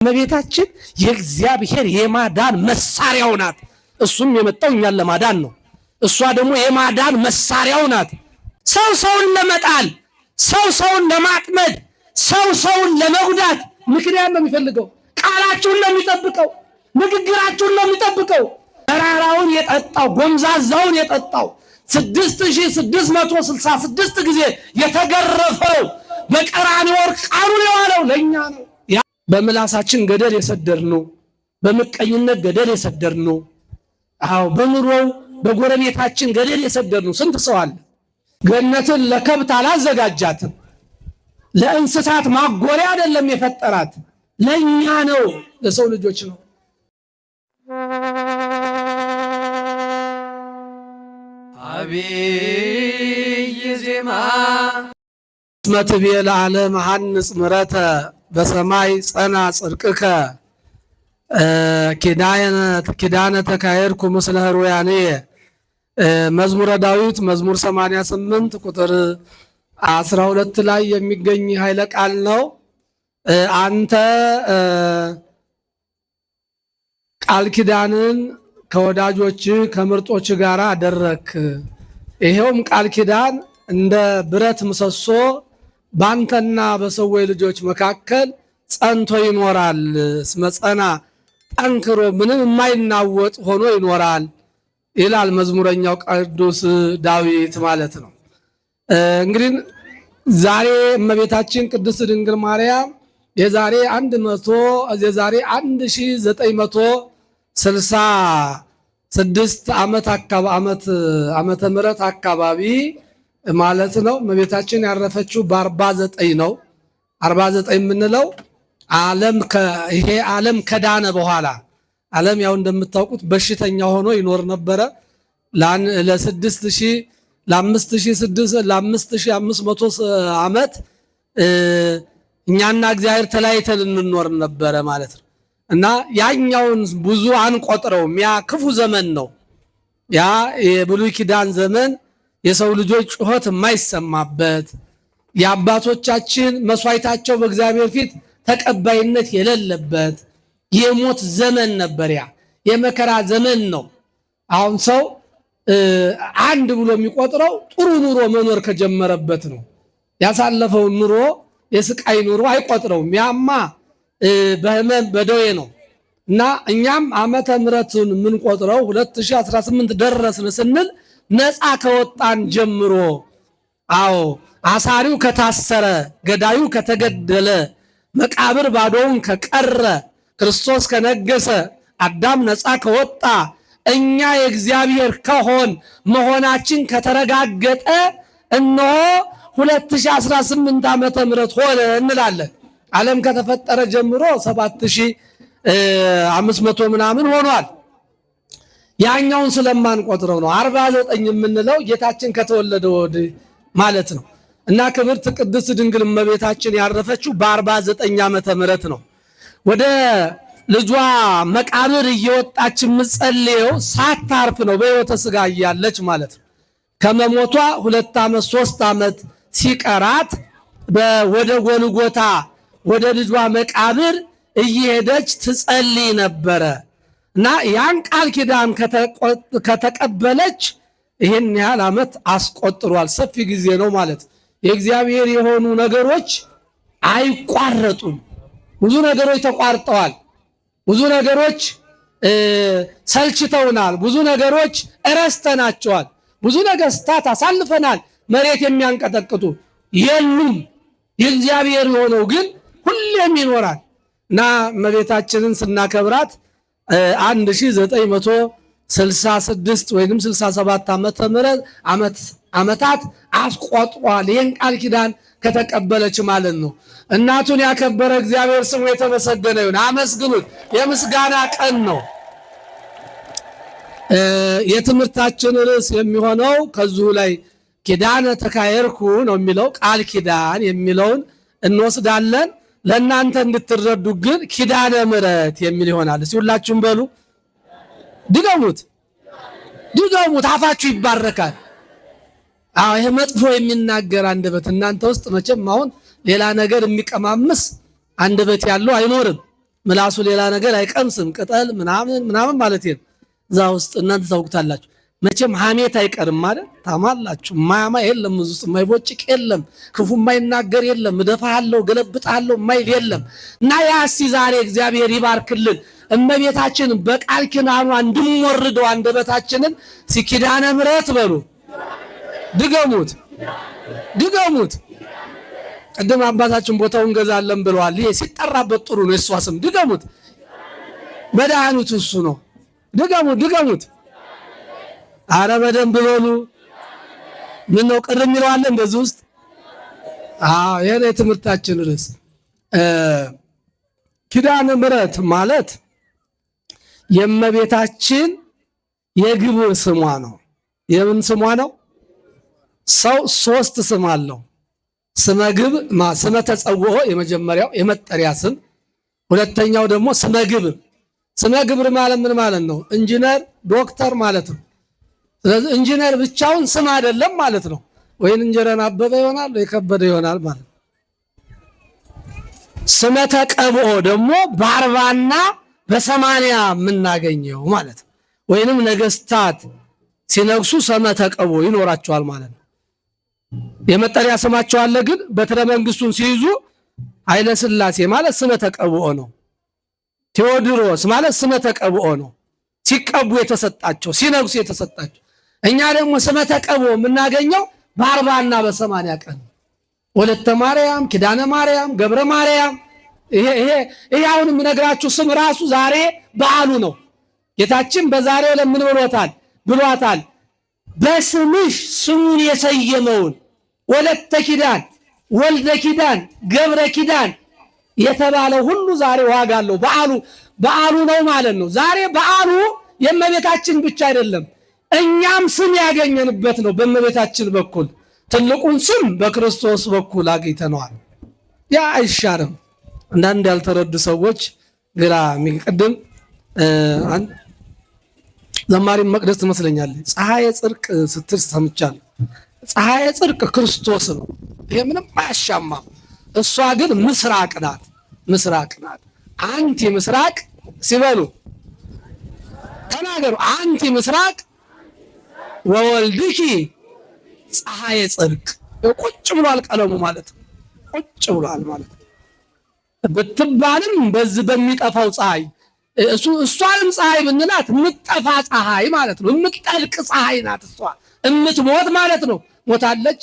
እመቤታችን የእግዚአብሔር የማዳን መሳሪያው ናት። እሱም የመጣው እኛን ለማዳን ነው። እሷ ደግሞ የማዳን መሳሪያው ናት። ሰው ሰውን ለመጣል፣ ሰው ሰውን ለማጥመድ፣ ሰው ሰውን ለመጉዳት ምክንያት ነው የሚፈልገው። ቃላችሁን ነው የሚጠብቀው፣ ንግግራችሁን ነው የሚጠብቀው። መራራውን የጠጣው ጎምዛዛውን የጠጣው 6666 ጊዜ የተገረፈው በቀራንዮ ቃሉን የዋለው ለኛ ነው። በምላሳችን ገደል የሰደርነው፣ በምቀኝነት ገደል የሰደርነው፣ አዎ በኑሮው በጎረቤታችን ገደል የሰደርነው ስንት ሰው አለ። ገነትን ለከብት አላዘጋጃትም፣ ለእንስሳት ማጎሪያ አይደለም የፈጠራት፣ ለኛ ነው፣ ለሰው ልጆች ነው። አብይ ዜማ እስመትቤ ለዓለም ሐንጽ ምረተ በሰማይ ጸና ጽድቅከ ኪዳነ ተካሄድኩ ምስለ ሕሩያኔ። መዝሙረ ዳዊት መዝሙር 88 ቁጥር 12 ላይ የሚገኝ ኃይለ ቃል ነው። አንተ ቃል ኪዳንን ከወዳጆች ከምርጦች ጋር አደረክ። ይሄውም ቃል ኪዳን እንደ ብረት ምሰሶ ባንተና በሰዎች ልጆች መካከል ጸንቶ ይኖራል። ስመጸና ጠንክሮ ምንም የማይናወጥ ሆኖ ይኖራል ይላል መዝሙረኛው ቅዱስ ዳዊት ማለት ነው። እንግዲህ ዛሬ እመቤታችን ቅድስት ድንግል ማርያም የዛሬ 1966 ዓመተ ምህረት አካባቢ ማለት ነው። እመቤታችን ያረፈችው በ49 ነው። 49 የምንለው ይሄ ዓለም ከዳነ በኋላ ዓለም ያው እንደምታውቁት በሽተኛ ሆኖ ይኖር ነበረ። ለ5500 ዓመት እኛና እግዚአብሔር ተለያይተን እንኖር ነበረ ማለት ነው። እና ያኛውን ብዙ አንቆጥረውም። ያ ክፉ ዘመን ነው። ያ የብሉይ ኪዳን ዘመን የሰው ልጆች ጩኸት የማይሰማበት የአባቶቻችን መስዋዕታቸው በእግዚአብሔር ፊት ተቀባይነት የሌለበት የሞት ዘመን ነበር። ያ የመከራ ዘመን ነው። አሁን ሰው አንድ ብሎ የሚቆጥረው ጥሩ ኑሮ መኖር ከጀመረበት ነው። ያሳለፈውን ኑሮ የስቃይ ኑሮ አይቆጥረውም። ያማ በህመም በደዌ ነው። እና እኛም ዓመተ ምሕረቱን የምንቆጥረው 2018 ደረስን ስንል ነፃ ከወጣን ጀምሮ፣ አዎ አሳሪው ከታሰረ፣ ገዳዩ ከተገደለ፣ መቃብር ባዶውን ከቀረ፣ ክርስቶስ ከነገሰ፣ አዳም ነፃ ከወጣ፣ እኛ የእግዚአብሔር ከሆን መሆናችን ከተረጋገጠ እነሆ 2018 ዓመተ ምህረት ሆነ እንላለን። ዓለም ከተፈጠረ ጀምሮ 7500 ምናምን ሆኗል። ያኛውን ስለማንቆጥረው ነው 49 የምንለው ጌታችን ከተወለደ ወዲህ ማለት ነው። እና ክብርት ቅድስት ድንግል እመቤታችን ያረፈችው በ49 ዓመተ ምህረት ነው። ወደ ልጇ መቃብር እየወጣች የምትጸልየው ሳታርፍ ነው፣ በሕይወተ ሥጋ እያለች ማለት ነው። ከመሞቷ 2 ዓመት 3 ዓመት ሲቀራት ወደ ጎልጎታ ወደ ልጇ መቃብር እየሄደች ትጸልይ ነበረ። እና ያን ቃል ኪዳን ከተቀበለች ይሄን ያህል ዓመት አስቆጥሯል። ሰፊ ጊዜ ነው ማለት። የእግዚአብሔር የሆኑ ነገሮች አይቋረጡም። ብዙ ነገሮች ተቋርጠዋል። ብዙ ነገሮች ሰልችተውናል። ብዙ ነገሮች እረስተናቸዋል። ብዙ ነገስታት አሳልፈናል። መሬት የሚያንቀጠቅጡ የሉም። የእግዚአብሔር የሆነው ግን ሁሌም ይኖራል። እና እመቤታችንን ስናከብራት 1966 ወይም 67 ዓመታት አስቆጥሯል። ይህን ቃል ኪዳን ከተቀበለች ማለት ነው። እናቱን ያከበረ እግዚአብሔር ስሙ የተመሰገነ ይሁን። አመስግኑት። የምስጋና ቀን ነው። የትምህርታችን ርዕስ የሚሆነው ከዚሁ ላይ ኪዳነ ተካሄድኩ ነው የሚለው። ቃል ኪዳን የሚለውን እንወስዳለን። ለእናንተ እንድትረዱ ግን ኪዳነ ምሕረት የሚል ይሆናል። እስቲ ሁላችሁም በሉ፣ ድገሙት፣ አፋችሁ ይባረካል። አዎ ይሄ መጥፎ የሚናገር አንደበት እናንተ ውስጥ መቼም አሁን ሌላ ነገር የሚቀማምስ አንደበት ያለው አይኖርም። ምላሱ ሌላ ነገር አይቀምስም ቅጠል ምናምን ማለት ነው እዛ ውስጥ እናንተ ታውቁታላችሁ መቼም ሐሜት አይቀርም ማለት ታማላችሁ ማያማ የለም ውስጥ ማይቦጭቅ የለም ክፉ ማይናገር የለም እደፋለሁ ገለብጣለሁ ማይል የለም እና ያሲ ዛሬ እግዚአብሔር ይባርክልን እመቤታችን በቃል ኪዳኗ እንድንወርደው አንደበታችንን ሲኪዳነ ምሕረት በሉ ድገሙት ቀደም አባታችን ቦታውን ገዛለን ብለዋል ይሄ ሲጠራበት ጥሩ ነው እሷ ስም ድገሙት መድኃኒቱ እሱ ነው ድገሙት አረ በደንብ በሉ ምን ነው ቅር የሚለው አለ እንደዚህ ውስጥ ይሄ የትምህርታችን ርዕስ ኪዳነ ምሕረት ማለት የእመቤታችን የግብር ስሟ ነው የምን ስሟ ነው ሰው ሶስት ስም አለው ስመ ግብር ስመ ተጸውዖ የመጀመሪያው የመጠሪያ ስም ሁለተኛው ደግሞ ስመ ግብር ማለት ምን ማለት ነው ኢንጂነር ዶክተር ማለት ነው ስለዚህ ኢንጂነር ብቻውን ስም አይደለም ማለት ነው ወይን እንጀራን አበበ ይሆናል ወይ ከበደ ይሆናል ማለት ስመ ተቀብኦ ደግሞ በ40ና በ80 የምናገኘው ማለት ወይንም ነገስታት ሲነግሱ ስመ ተቀብኦ ይኖራቸዋል ማለት ነው የመጠሪያ ስማቸው አለ ግን በትረ መንግስቱን ሲይዙ ኃይለ ሥላሴ ማለት ስመ ተቀብኦ ነው ቴዎድሮስ ማለት ስመ ተቀብኦ ነው ሲቀቡ የተሰጣቸው ሲነግሱ የተሰጣቸው እኛ ደግሞ ስመ ተቀብኦ የምናገኘው በ40ና በ80 ቀን ወለተ ማርያም ኪዳነ ማርያም ገብረ ማርያም ይሄ አሁን የምነግራችሁ ስም ራሱ ዛሬ በዓሉ ነው ጌታችን በዛሬው ለምን ብሏታል በስምሽ ስሙን የሰየመውን ወለተ ኪዳን ወልደ ኪዳን ገብረ ኪዳን የተባለው ሁሉ ዛሬ ዋጋ አለው በዓሉ ነው ማለት ነው ዛሬ በዓሉ የእመቤታችን ብቻ አይደለም እኛም ስም ያገኘንበት ነው በእመቤታችን በኩል ትልቁን ስም በክርስቶስ በኩል አግኝተነዋል ያ አይሻርም አንዳንድ ያልተረዱ ሰዎች ግራ የሚቀድም ዘማሪ መቅደስ ትመስለኛለች ፀሐይ ጽድቅ ስትል ሰምቻለሁ ፀሐይ ጽድቅ ክርስቶስ ነው ይሄ ምንም አያሻማም እሷ ግን ምስራቅ ናት አንቲ ምስራቅ ሲበሉ ተናገሩ አንቲ ምስራቅ ወወልድኪ ፀሐይ ጽድቅ ቁጭ ብሏል ቀለሙ ማለት ቁጭ ብሏል ማለት ብትባልም በዚህ በሚጠፋው ፀሐይ እሷንም ፀሐይ ብንላት ምጠፋ ፀሐይ ማለት ነው ምትጠልቅ ፀሐይ ናት እሷ እምትሞት ማለት ነው ሞታለች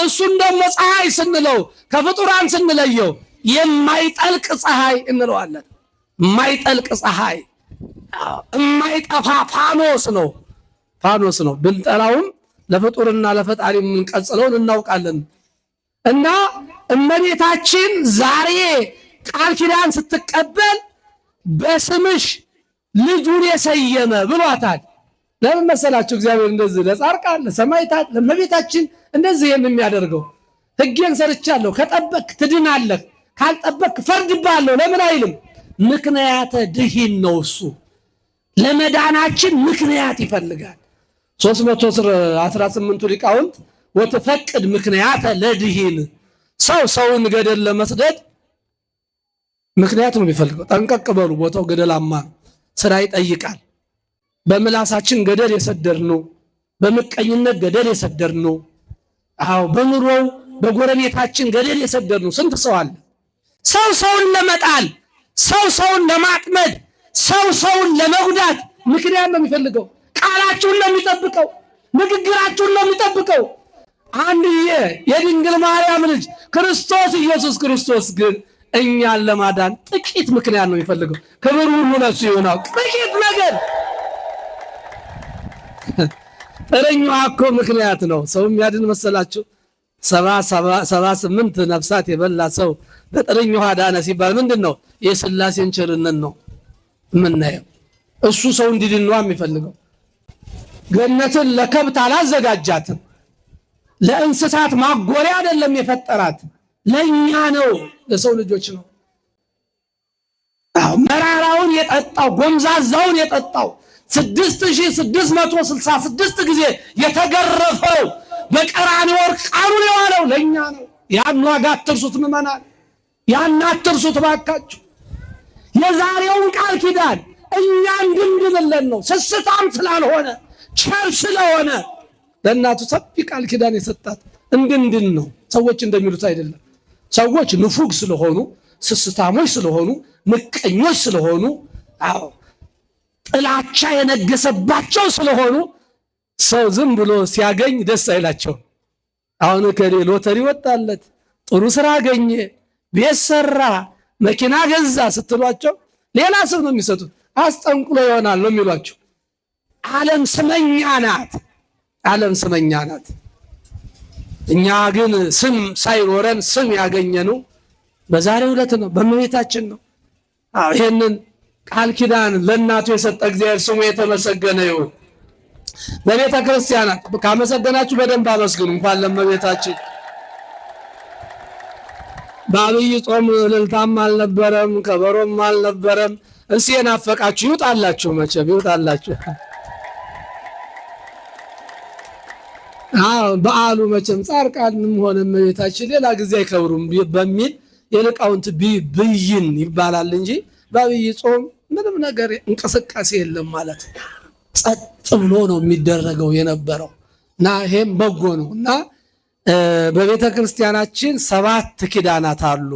እሱን ደግሞ ፀሐይ ስንለው ከፍጡራን ስንለየው የማይጠልቅ ፀሐይ እንለዋለን የማይጠልቅ ፀሐይ የማይጠፋ ፋኖስ ነው ብንጠራውም ለፍጡርና ለፈጣሪ የምንቀጽለውን እናውቃለን እና እመቤታችን ዛሬ ቃል ኪዳን ስትቀበል በስምሽ ልጁን የሰየመ ብሏታል ለምን መሰላችሁ እግዚአብሔር እንደዚህ ለጻርቃን ለሰማይታት ለእመቤታችን እንደዚህ የሚያደርገው ሕጌን ሰርቻለሁ ከጠበቅ ትድናለህ ካልጠበቅ ፈርድብሃለሁ ለምን አይልም ምክንያተ ድኂን ነው እሱ ለመዳናችን ምክንያት ይፈልጋል 318 ሊቃውንት ወተፈቅድ ምክንያተ ለድኂን ሰውን ገደል ለመስደድ ምክንያት ነው የሚፈልገው ጠንቀቅ በሉ ቦታው ገደላማ ስራ ይጠይቃል በመላሳችን ገደል የሰደርነው በመቀኝነት ገደል የሰደርነው በኑሮው በጎረቤታችን ገደል የሰደርነው ስንት ሰው አለ ሰውን ለመጣል ሰውን ለማጥመድ ሰውን ለመጉዳት ምክንያት ነው የሚፈልገው ቃላችሁን ነው የሚጠብቀው ንግግራችሁን ነው የሚጠብቀው አንድዬ የድንግል ማርያም ልጅ ክርስቶስ ኢየሱስ ክርስቶስ ግን እኛን ለማዳን ጥቂት ምክንያት ነው የሚፈልገው ክብር ሁሉ ለሱ ይሆናል ጥቂት ነገር ጥረኛው እኮ ምክንያት ነው ሰው የሚያድን መሰላችሁ 78 ነፍሳት የበላ ሰው በጥረኛው አዳነ ሲባል ምንድነው የሥላሴን ቸርነት ነው ምናየው እሱ ሰው እንዲድን ነው የሚፈልገው ገነትን ለከብት አላዘጋጃትም ለእንስሳት ማጎሪያ አይደለም የፈጠራት ለኛ ነው ለሰው ልጆች ነው መራራውን የጠጣው ጎምዛዛውን የጠጣው 6666 ጊዜ የተገረፈው በቀራንዮ ቃሉን የዋለው ለኛ ነው ያን ዋጋ አትርሱት ምእመናን ያን አትርሱት ባካችሁ የዛሬውን ቃል ኪዳን እኛ እንድንድንለን ነው። ስስታም ስላልሆነ ቸር ስለሆነ ለእናቱ ሰፊ ቃል ኪዳን የሰጣት እንድንድን ነው። ሰዎች እንደሚሉት አይደለም። ሰዎች ንፉግ ስለሆኑ፣ ስስታሞች ስለሆኑ፣ ምቀኞች ስለሆኑ፣ ጥላቻ የነገሰባቸው ስለሆኑ ሰው ዝም ብሎ ሲያገኝ ደስ አይላቸው። አሁን ከሌ ሎተሪ ወጣለት፣ ጥሩ ስራ አገኘ፣ ቤት ሰራ፣ መኪና ገዛ ስትሏቸው ሌላ ስም ነው የሚሰጡት። አስጠንቁሎ ይሆናል ነው የሚሏቸው። ዓለም ስመኛ ናት። ዓለም ስመኛ ናት። እኛ ግን ስም ሳይኖረን ስም ያገኘነው በዛሬው ዕለት ነው፣ በእመቤታችን ነው። ይሄንን ቃል ኪዳን ለእናቱ የሰጠ እግዚአብሔር ስሙ የተመሰገነ ይሁን። በቤተ ክርስቲያናት ካመሰገናችሁ በደንብ አመስግኑ። እንኳን ለእመቤታችን በአብይ ጾም እልልታም አልነበረም፣ ከበሮም አልነበረም። እስኪ የናፈቃችሁ ይውጣላችሁ፣ መቼም ይውጣላችሁ። በዓሉ መቼም ጻድቃንም ሆነ እመቤታችን ሌላ ጊዜ አይከብሩም በሚል የሊቃውንት ብይን ይባላል እንጂ በአብይ ጾም ምንም ነገር እንቅስቃሴ የለም ማለት ነው። ጸጥ ብሎ ነው የሚደረገው የነበረው እና ይሄም በጎ ነው እና በቤተ ክርስቲያናችን 7 ኪዳናት አሉ።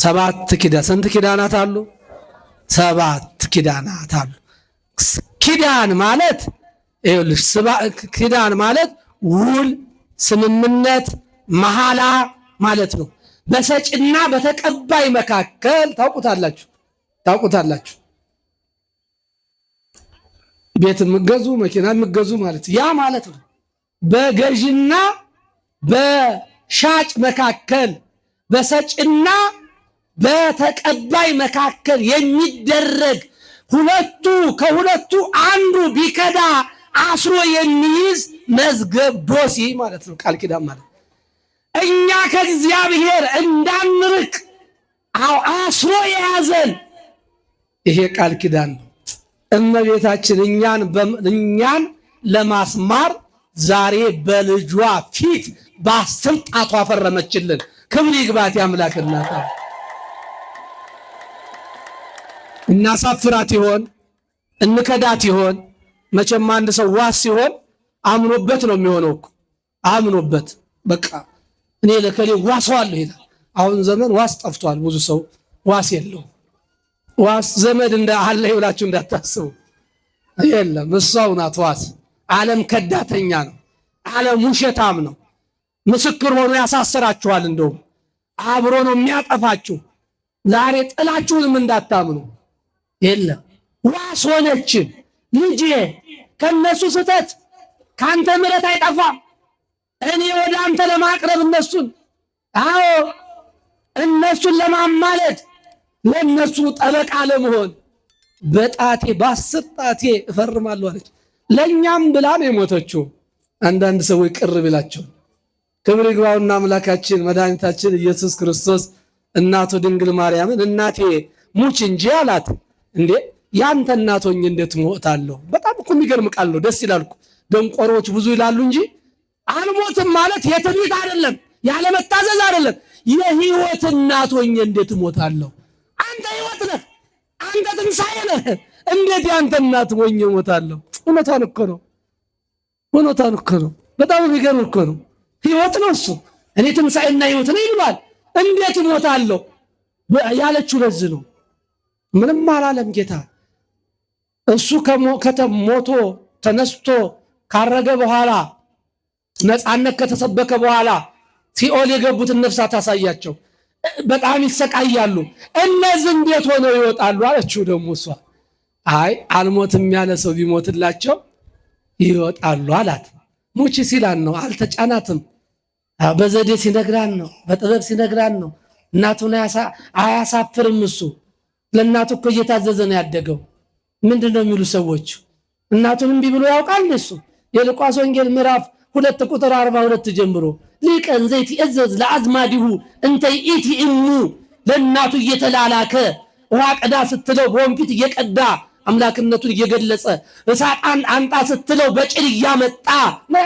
7 ኪዳን ስንት ኪዳናት አሉ? 7 ኪዳናት አሉ። ኪዳን ማለት ይኸውልሽ፣ ኪዳን ማለት ውል፣ ስምምነት፣ መሐላ ማለት ነው። በሰጭና በተቀባይ መካከል ታውቁታላችሁ። ቤት የምገዙ መኪና የምገዙ ማለት ያ ማለት ነው። በገዥና በሻጭ መካከል በሰጭና በተቀባይ መካከል የሚደረግ ከሁለቱ አንዱ ቢከዳ አስሮ የሚይዝ መዝገብ ዶሲ ማለት ነው። ቃል ኪዳን ማለት እኛ ከእግዚአብሔር እንዳንርቅ አስሮ የያዘን ይሄ ቃል ኪዳን ነው። እመቤታችን እኛን ለማስማር ዛሬ በልጇ ፊት በ10 ጣቷ ፈረመችልን። ክብር ይግባት የአምላክ እናት። እናሳፍራት ይሆን? እንከዳት ይሆን? መቼም አንድ ሰው ዋስ ሲሆን አምኖበት ነው የሚሆነው እኮ አምኖበት በቃ እኔ ለከሌ ዋሰዋለሁ ይላል። አሁን ዘመን ዋስ ጠፍቷል። ብዙ ሰው ዋስ የለው። ዋስ ዘመድ አለ ይብላችሁ እንዳታስቡ። የለም፣ እሷው ናት ዋስ። ዓለም ከዳተኛ ነው። ዓለም ውሸታም ነው። ምስክር ሆኖ ያሳስራችኋል። እንደውም አብሮ ነው የሚያጠፋችሁ። ዛሬ ጥላችሁንም እንዳታምኑ። የለም፣ ዋስ ሆነችን። ልጄ ከነሱ ስተት ካንተ ምሕረት አይጠፋም። እኔ ወደ አንተ ለማቅረብ እነሱን ለማማለድ ለነሱ ጠበቃ ለመሆን በጣቴ በ10 ጣቴ እፈርማለሁ አለች። ለኛም ብላ ነው የሞተችው። አንዳንድ ሰዎች ቅር ቢላቸው ክብር ይግባውና አምላካችን መድኃኒታችን ኢየሱስ ክርስቶስ እናቱ ድንግል ማርያምን እናቴ ሙች እንጂ አላት። እንዴ ያንተ እናት ሆኜ እንዴት ሞታለሁ? በጣም እኮ የሚገርም ቃል ነው። ደስ ይላል እኮ። ደንቆሮች ብዙ ይላሉ እንጂ አልሞትም ማለት የትንቢት አይደለም፣ ያለ መታዘዝ አይደለም። የህይወት እናት ሆኜ እንዴት ሞታለሁ? አንተ ህይወት ነህ፣ አንተ ትንሣኤ ነህ። እንዴት ያንተ እናት ሆኜ ሞታለሁ? እውነቷን እኮ ነው። በጣም የሚገርም እኮ ነው። ህይወት ነው እሱ። እኔ ትንሣኤና ህይወት ነኝ ይሏል። እንዴት ሞታለሁ ያለችው ለዚህ ነው። ምንም አላለም ጌታ። እሱ ከሞቶ ተነስቶ ካረገ በኋላ ነፃነት ከተሰበከ በኋላ ሲኦል የገቡትን ነፍሳት አሳያቸው። በጣም ይሰቃያሉ። እነዚህ እንዴት ሆነው ይወጣሉ አለችው። ደግሞ እሷ አይ አልሞትም ያለ ሰው ቢሞትላቸው ይወጣሉ አላት። ሙች ሲላን ነው፣ አልተጫናትም። በዘዴ ሲነግራን ነው፣ በጥበብ ሲነግራን ነው። እናቱን አያሳፍርም። እሱ ለእናቱ እኮ እየታዘዘ ነው ያደገው። ምንድን ነው የሚሉ ሰዎች? እናቱን እምቢ ብሎ ያውቃል እሱ። የሉቃስ ወንጌል ምዕራፍ 2 ቁጥር 42 ጀምሮ ሊቀን ዘይት እዘዝ ለአዝማዲሁ እንተ ይእቲ እሙ፣ ለእናቱ እየተላላከ ውሃ ቀዳ ስትለው በወንፊት እየቀዳ አምላክነቱን እየገለጸ እሳት አንጣ ስትለው በጭድ እያመጣ ነው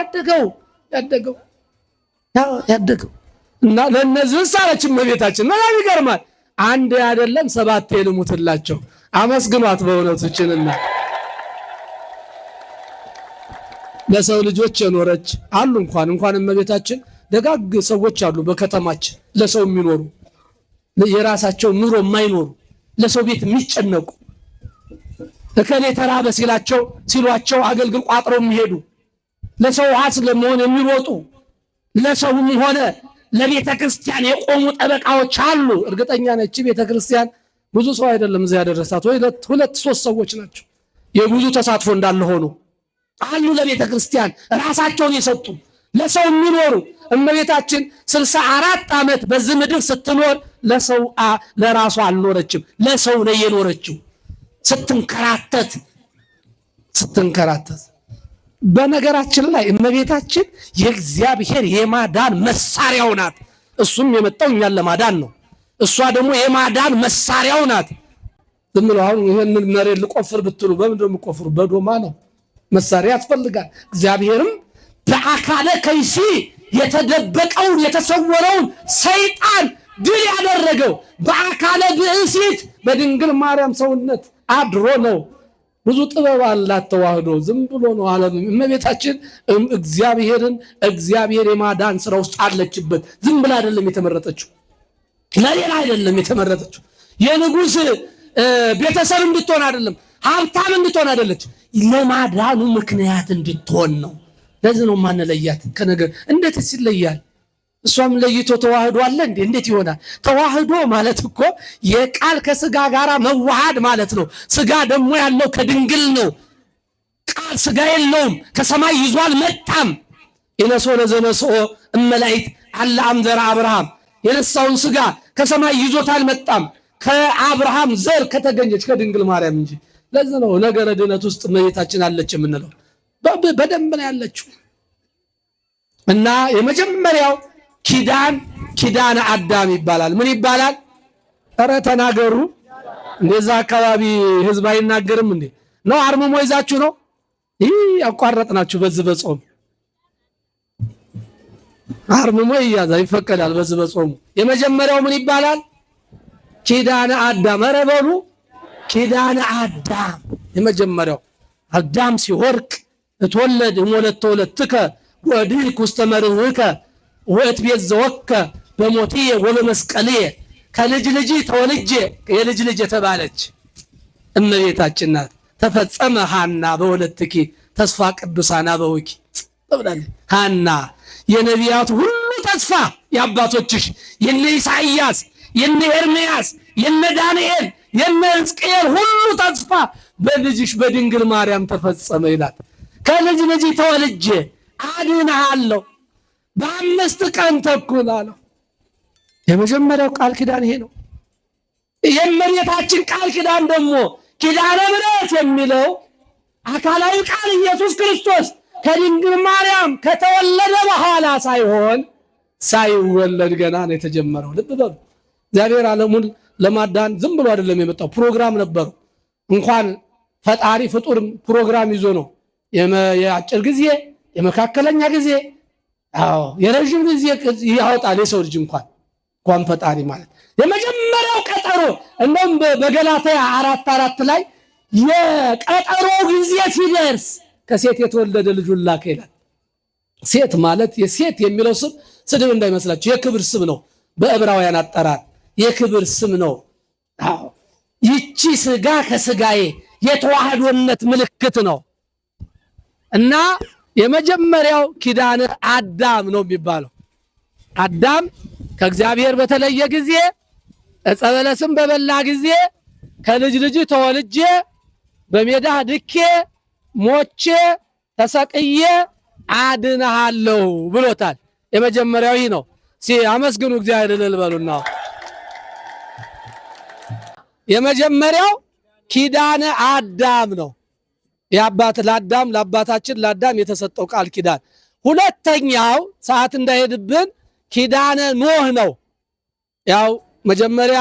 ያደገው እና ለእነዚህ ሳለች እመቤታችን በጣም ይገርማል። አንድ አይደለም 7 ልሙትላቸው። አመስግኗት በእውነቱ እችንና ለሰው ልጆች የኖረች አሉ። እንኳን እመቤታችን ደጋግ ሰዎች አሉ በከተማችን ለሰው የሚኖሩ የራሳቸው ኑሮ የማይኖሩ ለሰው ቤት የሚጨነቁ እከሌ ተራበ ሲሏቸው አገልግል ቋጥረው የሚሄዱ ለሰው ዋስ ለመሆን የሚሮጡ ለሰውም ሆነ ለቤተ ክርስቲያን የቆሙ ጠበቃዎች አሉ። እርግጠኛ ነች ቤተ ክርስቲያን ብዙ ሰው አይደለም እዚያ ያደረሳት ወይ 2-3 ሰዎች ናቸው። የብዙ ተሳትፎ እንዳለ ሆኖ አሉ ለቤተ ክርስቲያን ራሳቸውን የሰጡ ለሰው የሚኖሩ። እመቤታችን 64 ዓመት በዚህ ምድር ስትኖር ለሰው ለራሷ አልኖረችም፣ ለሰው ነው የኖረችው። ስትንከራተት በነገራችን ላይ እመቤታችን የእግዚአብሔር የማዳን መሳሪያው ናት። እሱም የመጣው እኛን ለማዳን ነው። እሷ ደግሞ የማዳን መሳሪያው ናት። ዝም ብለው አሁን ይሄንን መሬት ልቆፍር ብትሉ በምንድን ነው የምቆፍሩ? በዶማ ነው። መሳሪያ ያስፈልጋል። እግዚአብሔርም በአካለ ከይሲ የተደበቀውን የተሰወረውን ሰይጣን ድል ያደረገው በአካለ ብእሲት በድንግል ማርያም ሰውነት አድሮ ነው። ብዙ ጥበብ አላት ተዋህዶ። ዝም ብሎ ነው ዓለም። እመቤታችን እግዚአብሔር የማዳን ስራ ውስጥ አለችበት። ዝም ብላ አይደለም የተመረጠችው፣ ለሌላ አይደለም የተመረጠችው። የንጉስ ቤተሰብ እንድትሆን አይደለም፣ ሀብታም እንድትሆን አይደለች፣ ለማዳኑ ምክንያት እንድትሆን ነው። ለዚህ ነው ማንለያት ከነገር። እንዴትስ ይለያል? እሷም ለይቶ ተዋህዶ አለ እንዴ? እንዴት ይሆናል? ተዋህዶ ማለት እኮ የቃል ከስጋ ጋር መዋሃድ ማለት ነው። ስጋ ደግሞ ያለው ከድንግል ነው። ቃል ስጋ የለውም፣ ከሰማይ ይዞ አልመጣም። የነሶ ለዘነሶ እመላእክት አለ አምዘራ አብርሃም የነሳውን ስጋ ከሰማይ ይዞት አልመጣም፣ ከአብርሃም ዘር ከተገኘች ከድንግል ማርያም እንጂ። ለዚህ ነው ነገረ ድነት ውስጥ እመቤታችን አለች የምንለው። በደንብ ነው ያለችው። እና የመጀመሪያው ኪዳነ አዳም ይባላል። ምን ይባላል? ኧረ ተናገሩ። እንደዛ አካባቢ ህዝብ አይናገርም እንዴ? ነው አርምሞ ይዛችሁ ነው? ይህ ያቋረጥናችሁ በዚህ በጾም አርምሞ ይያዛ ይፈቀዳል። በዚህ በጾሙ የመጀመሪያው ምን ይባላል? ኪዳነ አዳም። ኧረ በሉ ኪዳነ አዳም። የመጀመሪያው አዳም ሲወርቅ እትወለድ እሞለተ ወለትከ ወዲክ ውስተ መርህከ ወእትቤት ዘወከ በሞትየ ወበመስቀልየ። ከልጅ ልጅ ተወልጄ የልጅ ልጅ የተባለች እመቤታችን ናት። ተፈጸመ ሐና በወለትኪ ተስፋ ቅዱሳን አበውኪ ተብላለች። ሐና የነቢያት ሁሉ ተስፋ የአባቶችሽ የነ ኢሳይያስ የነ ኤርምያስ የነ ዳንኤል የነ ሕዝቅኤል ሁሉ ተስፋ በልጅሽ በድንግል ማርያም ተፈጸመ ይላል። ከልጅ ልጅ ተወልጄ አድንሃለሁ በ5 ቀን ተኩል አለው። የመጀመሪያው ቃል ኪዳን ይሄ ነው። የእመቤታችን ቃል ኪዳን ደግሞ ኪዳነ ምሕረት የሚለው አካላዊ ቃል ኢየሱስ ክርስቶስ ከድንግል ማርያም ከተወለደ በኋላ ሳይወለድ ገና ነው የተጀመረው። ልብ በሉ። እግዚአብሔር ዓለሙን ለማዳን ዝም ብሎ አይደለም የመጣው፣ ፕሮግራም ነበረው። እንኳን ፈጣሪ ፍጡር ፕሮግራም ይዞ ነው። የአጭር ጊዜ፣ የመካከለኛ ጊዜ፣ የረጅም ጊዜ ያወጣል የሰው ልጅ እንኳን ፈጣሪ ማለት የመጀመሪያው ቀጠሮ። እንደውም በገላትያ 4:4 ላይ የቀጠሮ ጊዜ ሲደርስ ከሴት የተወለደ ልጁን ላከ ይላል። ሴት ማለት የሴት የሚለው ስም ስድብ እንዳይመስላችሁ የክብር ስም ነው። በዕብራውያን አጠራር የክብር ስም ነው። ይቺ ስጋ ከስጋዬ የተዋህዶነት ምልክት ነው። እና የመጀመሪያው ኪዳነ አዳም ነው የሚባለው። አዳም ከእግዚአብሔር በተለየ ጊዜ ዕፀ በለስም በበላ ጊዜ ከልጅ ልጅ ተወልጄ በሜዳ ድኬ ሞቼ ተሰቅዬ አድንሃለሁ ብሎታል። የመጀመሪያው ይህ ነው። አመስግኑ እግዚአብሔር እልል በሉና። የመጀመሪያው ኪዳነ አዳም ነው። ለአባታችን ለአዳም የተሰጠው ቃል ኪዳን። ሁለተኛው ሰዓት እንዳይሄድብን ኪዳነ ኖህ ነው። ያው መጀመሪያ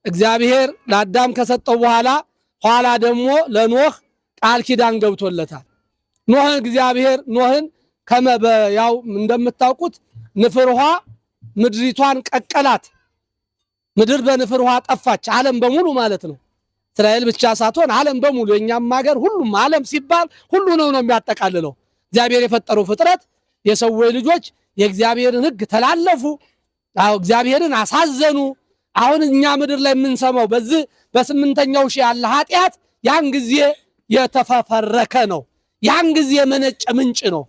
እግዚአብሔር ለአዳም ከሰጠው ኋላ ደግሞ ለኖህ ቃል ኪዳን ገብቶለታል። እግዚአብሔር ኖህን ያው እንደምታውቁት ንፍር ውሃ ምድሪቷን ቀቀላት። ምድር በንፍር ውሃ ጠፋች። ዓለም በሙሉ ማለት ነው። እስራኤል ብቻ ሳትሆን ዓለም በሙሉ የኛም ሀገር ሁሉም ዓለም ሲባል ሁሉ ነው የሚያጠቃልለው። እግዚአብሔር የፈጠረው ፍጥረት የሰዎች ልጆች የእግዚአብሔርን ሕግ ተላለፉ። እግዚአብሔርን አሳዘኑ። አሁን እኛ ምድር ላይ የምንሰማው በዚህ በስምንተኛው ሺህ ያለ ኃጢአት ያን ጊዜ የተፈፈረከ ነው። ያን ጊዜ የመነጨ ምንጭ ነው።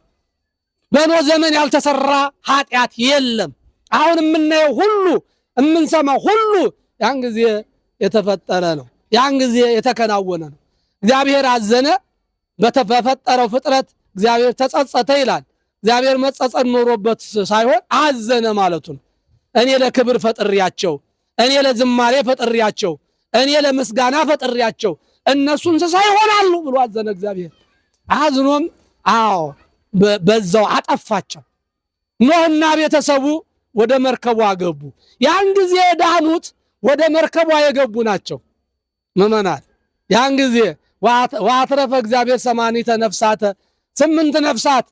በኖህ ዘመን ያልተሰራ ኃጢአት የለም። አሁን የምናየው ሁሉ የምንሰማው ሁሉ ያን ጊዜ የተፈጠረ ነው። ያን ጊዜ የተከናወነ ነው። እግዚአብሔር አዘነ። በፈጠረው ፍጥረት እግዚአብሔር ተጸጸተ ይላል። እግዚአብሔር መጸጸት ኖሮበት ሳይሆን አዘነ ማለቱ ነው። እኔ ለክብር ፈጥሬያቸው፣ እኔ ለዝማሬ ፈጥሬያቸው፣ እኔ ለምስጋና ፈጥሬያቸው እነሱ እንስሳ ይሆናሉ ብሎ አዘነ እግዚአብሔር። አዝኖም በዛው አጠፋቸው። ኖህና ቤተሰቡ ወደ መርከቧ ገቡ። ያን ጊዜ ዳኑት ወደ መርከቧ የገቡ ናቸው ምእመናን። ያን ጊዜ ወአትረፈ እግዚአብሔር 80 ነፍሳተ 8 ነፍሳት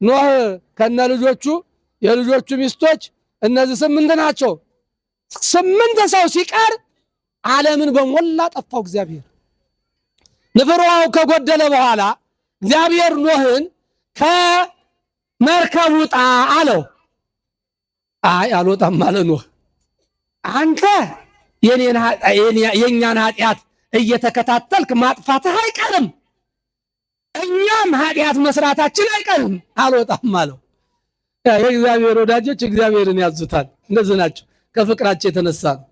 ኖህ ከነ ልጆቹ የልጆቹ ሚስቶች እነዚህ 8 ናቸው። 8 ሰው ሲቀር ዓለምን በሞላ ጠፋው እግዚአብሔር። ንፍር ውሃው ከጎደለ በኋላ እግዚአብሔር ኖህን ከመርከብ ውጣ አለው። አልወጣም አለ ኖህ። አንተ የኛን ኃጢአት እየተከታተልክ ማጥፋትህ አይቀርም፣ እኛም ኃጢአት መስራታችን አይቀርም፣ አልወጣም አለው። የእግዚአብሔር ወዳጆች እግዚአብሔርን ያዙታል። እንደዚህ ናቸው። ከፍቅራቸው የተነሳ ነው።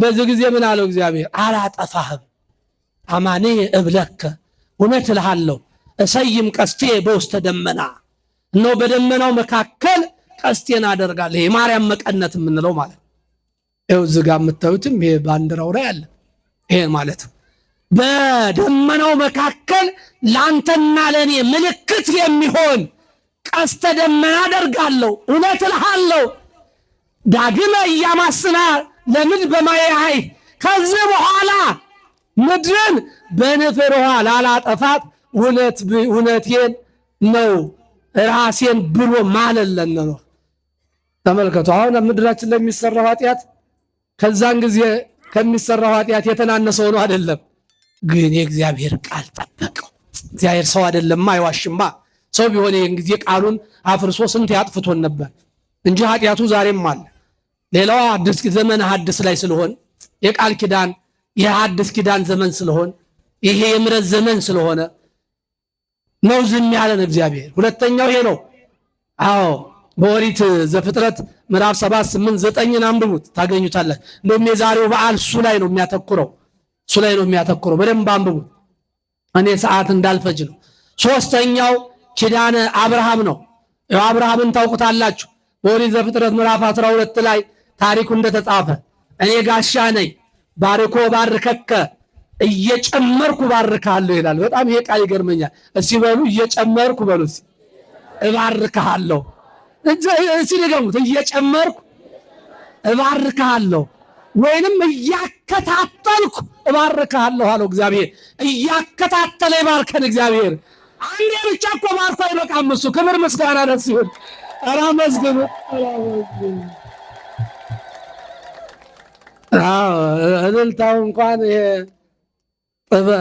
በዚህ ጊዜ ምን አለው እግዚአብሔር? አላጠፋህም፣ አማኔ እብለከ፣ እውነት እልሃለሁ፣ እሰይም ቀስቴ በውስተ ደመና፣ እነሆ በደመናው መካከል ቀስቴን አደርጋለሁ። የማርያም መቀነት የምንለው ማለት ነው። ይኸው እዚህ ጋር የምታዩትም ይሄ ባንዲራው ላይ አለ። ይሄ ማለት በደመናው መካከል ላንተና ለኔ ምልክት የሚሆን ቀስተ ደመና አደርጋለሁ። እውነት እልሃለሁ ዳግመ እያማስና ለምድር በማየሃይ፣ ከዚህ በኋላ ምድርን በንፍር ውሃ ላላጠፋት እውነቴን ነው ራሴን ብሎ ማለለን ነው። ተመልከቱ። አሁን ምድራችን ለሚሰራው ኃጢአት ከዛን ጊዜ ከሚሰራው ኃጢአት የተናነሰው ነው አይደለም። ግን የእግዚአብሔር ቃል ጠበቀው። እግዚአብሔር ሰው አይደለም፣ አይዋሽማ። ሰው ቢሆን ይህን ጊዜ ቃሉን አፍርሶ ስንት ያጥፍቶን ነበር እንጂ ኃጢአቱ ዛሬም አለ። ሌላው አዲስ ዘመን ሐዲስ ላይ ስለሆን የቃል ኪዳን የሐዲስ ኪዳን ዘመን ስለሆን ይሄ የምሕረት ዘመን ስለሆነ ነው ዝም ያለን እግዚአብሔር። ሁለተኛው ይሄ ነው። በኦሪት ዘፍጥረት ምዕራፍ 7 8 9 አንብቡት ታገኙታላችሁ። እንደውም የዛሬው በዓል እሱ ላይ ነው የሚያተኩረው። በደንብ አንብቡት። እኔ ሰዓት እንዳልፈጅ ነው። ሶስተኛው ኪዳነ አብርሃም ነው። አብርሃምን ታውቁታላችሁ። በኦሪት ዘፍጥረት ምዕራፍ 12 ላይ ታሪኩ እንደተጻፈ እኔ ጋሻ ነኝ፣ ባርኮ ባርከከ፣ እየጨመርኩ ባርካለሁ ይላል። በጣም ይሄ ቃል ይገርመኛል። እስቲ በሉ እየጨመርኩ በሉ እስቲ እባርካለሁ። እስቲ ንገሙት፣ እየጨመርኩ እባርካለሁ ወይንም እያከታተልኩ እባርካለሁ አለው እግዚአብሔር። እያከታተለ ይባርከን እግዚአብሔር። አንዴ ብቻ እኮ ባርኮ አይበቃም እሱ። ክብር ምስጋና ደስ ይሁን። ኧረ መስገኑ እልልታው እንኳን ይሄ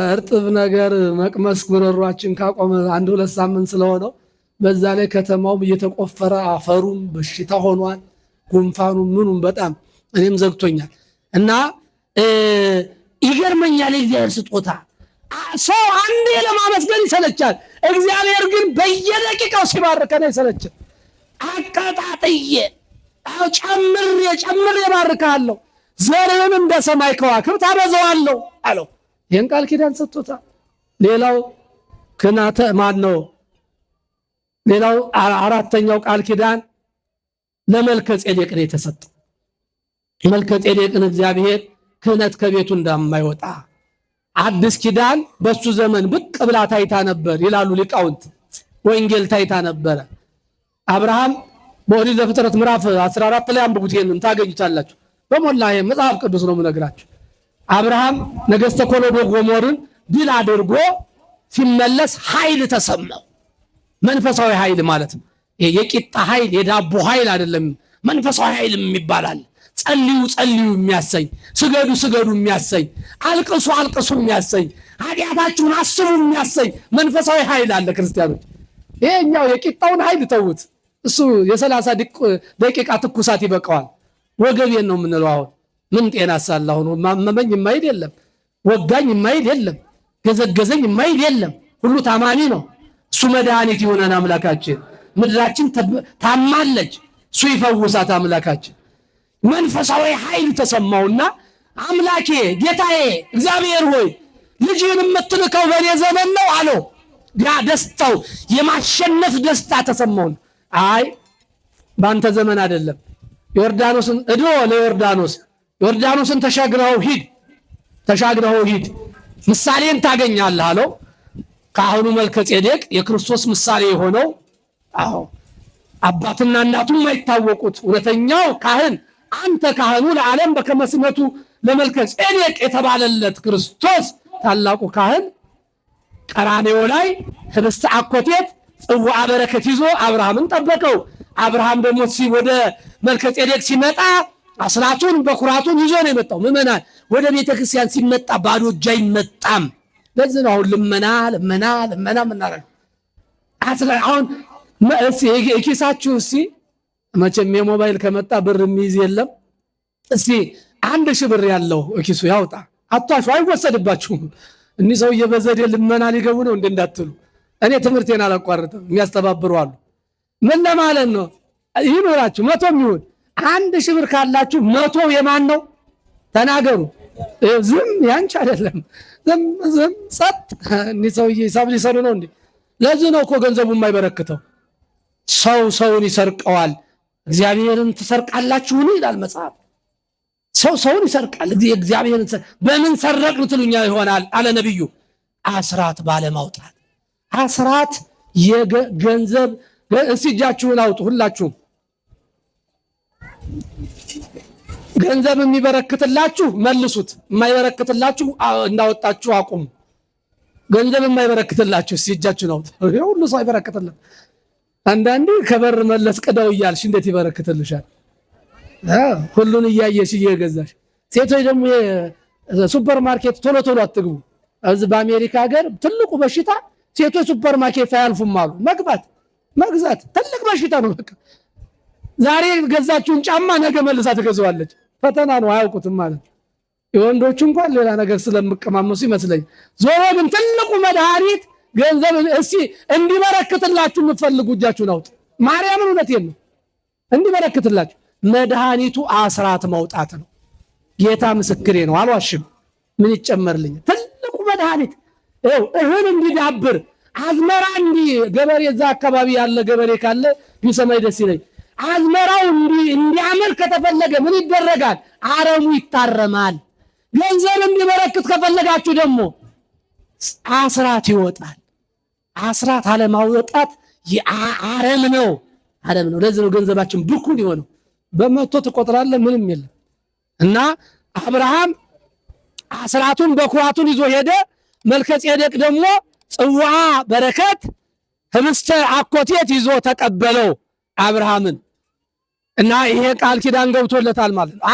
እርጥብ ነገር መቅመስ ጉሮሯችን ካቆመ 1-2 ሳምንት ስለሆነው በዛ ላይ ከተማውም እየተቆፈረ አፈሩም በሽታ ሆኗል። ጉንፋኑ ምኑም በጣም እኔም ዘግቶኛል። እና ይገርመኛል የእግዚአብሔር ስጦታ። ሰው አንዴ ለማመስገን ይሰለቻል። እግዚአብሔር ግን በየደቂቃው ሲባርከን አይሰለችም። አቀጣጥዬ ጨምሬ ባርካለሁ፣ ዘርህን እንደ ሰማይ ከዋክብት አበዛዋለሁ አለው። ይህን ቃል ኪዳን ሰጥቶታል። ሌላው ክናተ ማን ነው? ሌላው አራተኛው ቃል ኪዳን ለመልከ ጼዴቅ ነው የተሰጠው። መልከ ጼዴቅን እግዚአብሔር ክህነት ከቤቱ እንደማይወጣ አዲስ ኪዳን በሱ ዘመን ብቅ ብላ ታይታ ነበር ይላሉ ሊቃውንት። ወንጌል ታይታ ነበረ። አብርሃም በኦሪት ዘፍጥረት ምዕራፍ 14 ላይ አንብቡት፣ ይሄንን ታገኙታላችሁ። በሞላ ይሄ መጽሐፍ ቅዱስ ነው የምነግራችሁ። አብርሃም ነገሥተ ኮሎዶ ጎሞርን ድል አድርጎ ሲመለስ ኃይል ተሰማው። መንፈሳዊ ኃይል ማለት ነው። የቂጣ ኃይል የዳቦ ኃይል አይደለም። መንፈሳዊ ኃይልም ይባላል። ጸልዩ ጸልዩ የሚያሰኝ፣ ስገዱ ስገዱ የሚያሰኝ፣ አልቅሱ አልቅሱ የሚያሰኝ፣ ኃጢአታችሁን አስቡ የሚያሰኝ መንፈሳዊ ኃይል አለ ክርስቲያኖች። ይሄኛው የቂጣውን ኃይል ተውት። እሱ የ30 ደቂቃ ትኩሳት ይበቃዋል። ወገቤን ነው የምንለው። አሁን ምን ጤና ሳለ አሁን ማመመኝ የማይል የለም፣ ወጋኝ የማይል የለም፣ ገዘገዘኝ የማይል የለም። ሁሉ ታማሚ ነው። እሱ መድኃኒት ይሆነን አምላካችን። ምድራችን ታማለች፣ እሱ ይፈውሳት አምላካችን። መንፈሳዊ ኃይል ተሰማውና አምላኬ ጌታዬ እግዚአብሔር ሆይ ልጅህን የምትልከው በእኔ ዘመን ነው አለው። ያ ደስታው የማሸነፍ ደስታ ተሰማውን። አይ በአንተ ዘመን አይደለም፣ ዮርዳኖስን እዶ ዮርዳኖስን ተሻግረው ሂድ ምሳሌን ታገኛለህ አለው። ካህኑ መልከ ጼዴቅ የክርስቶስ ምሳሌ የሆነው አባትና እናቱ የማይታወቁት እውነተኛው ካህን አንተ ካህኑ ለዓለም በከመ ሲመቱ ለመልከ ጼዴቅ የተባለለት ክርስቶስ ታላቁ ካህን ቀራንዮ ላይ ህብስተ አኮቴት ጽዋዐ በረከት ይዞ አብርሃምን ጠበቀው። አብርሃም ደግሞ ወደ መልከ ጼዴቅ ሲመጣ አስራቱን በኩራቱን ይዞ ነው የመጣው። ምዕመናን ወደ ቤተ ክርስቲያን ሲመጣ ባዶ እጅ አይመጣም። ለዚህ ነው አሁን ልመና የምናደርገው። አሁን ኪሳችሁ እስኪ መቼም የሞባይል ከመጣ ብር የሚይዝ የለም። እስኪ 1000 ብር ያለው ኪሱ ያውጣ። አቷሹ አይወሰድባችሁም። እኒህ ሰውዬ በዘዴ ልመና ሊገቡ ነው እንዳትሉ። እኔ ትምህርቴን አላቋርጥም፣ የሚያስተባብሩ አሉ። ምን ለማለት ነው? ይኖራችሁ 100 ይሁን 1000 ብር ካላችሁ 100 የማን ነው? ተናገሩ። ዝም ያንቺ አይደለም። ዝም ጸጥ። እኒህ ሰውዬ ሂሳብ ሊሰሩ ነው እንዴ? ለዚህ ነው እኮ ገንዘቡ የማይበረክተው። ሰውን ይሰርቀዋል፣ እግዚአብሔርን ትሰርቃላችሁን ይላል መጽሐፍ። ሰውን ይሰርቃል፣ እግዚአብሔርን በምን ሰረቅን ትሉኛ ይሆናል አለ ነብዩ። አስራት ባለማውጣት። አስራት የገንዘብ እጃችሁን አውጡ ሁላችሁም። ገንዘብ የሚበረክትላችሁ መልሱት፣ የማይበረክትላችሁ እንዳወጣችሁ አቁሙ። ገንዘብ የማይበረክትላችሁ እጃችሁን አውጡ። ሁሉ ሰው አይበረክትልም። አንዳንዴ ከበር መለስ ቅዳው እያልሽ እንዴት ይበረክትልሻል? ሁሉን እያየሽ እየገዛሽ። ሴቶች ደግሞ ሱፐር ማርኬት ቶሎ አትግቡ። እዚህ በአሜሪካ ሀገር ትልቁ በሽታ ሴቶች ሱፐር ማርኬት አያልፉም አሉ። መግዛት ትልቅ በሽታ ነው። በቃ ዛሬ ገዛችሁን ጫማ ነገ መልሳ ትገዛዋለች። ፈተና ነው፣ አያውቁትም ማለት። የወንዶቹ እንኳን ሌላ ነገር ስለምቀማመሱ ይመስለኝ። ዞሮ ግን ትልቁ መድኃኒት ገንዘብ። እስቲ እንዲበረክትላችሁ የምትፈልጉ እጃችሁን አውጡ። ማርያምን እውነቴን ነው። እንዲበረክትላችሁ መድኃኒቱ አስራት መውጣት ነው። ጌታ ምስክሬ ነው፣ አልዋሽም። ምን ይጨመርልኝ? ትልቁ መድኃኒት እህል እንዲዳብር አዝመራ ገበሬ እዛ አካባቢ ያለ ገበሬ ካለ ቢሰማይ ደስ ይለኝ። አዝመራው እንዲያምር ከተፈለገ ምን ይደረጋል? አረሙ ይታረማል። ገንዘብ እንዲበረክት ከፈለጋችሁ ደግሞ አስራት ይወጣል። አስራት አለማውጣት አረም ነው። ለዚህ ነው ገንዘባችን ብኩን የሆነው። በመቶ ትቆጥራለህ፣ ምንም የለም። እና አብርሃም አስራቱን በኩራቱን ይዞ ሄደ። መልከ ጼዴቅ ደግሞ ጽዋዐ በረከት ህብስተ አኮቴት ይዞ ተቀበለው አብርሃምን። እና ይሄ ቃል ኪዳን ገብቶለታል ማለት ነው።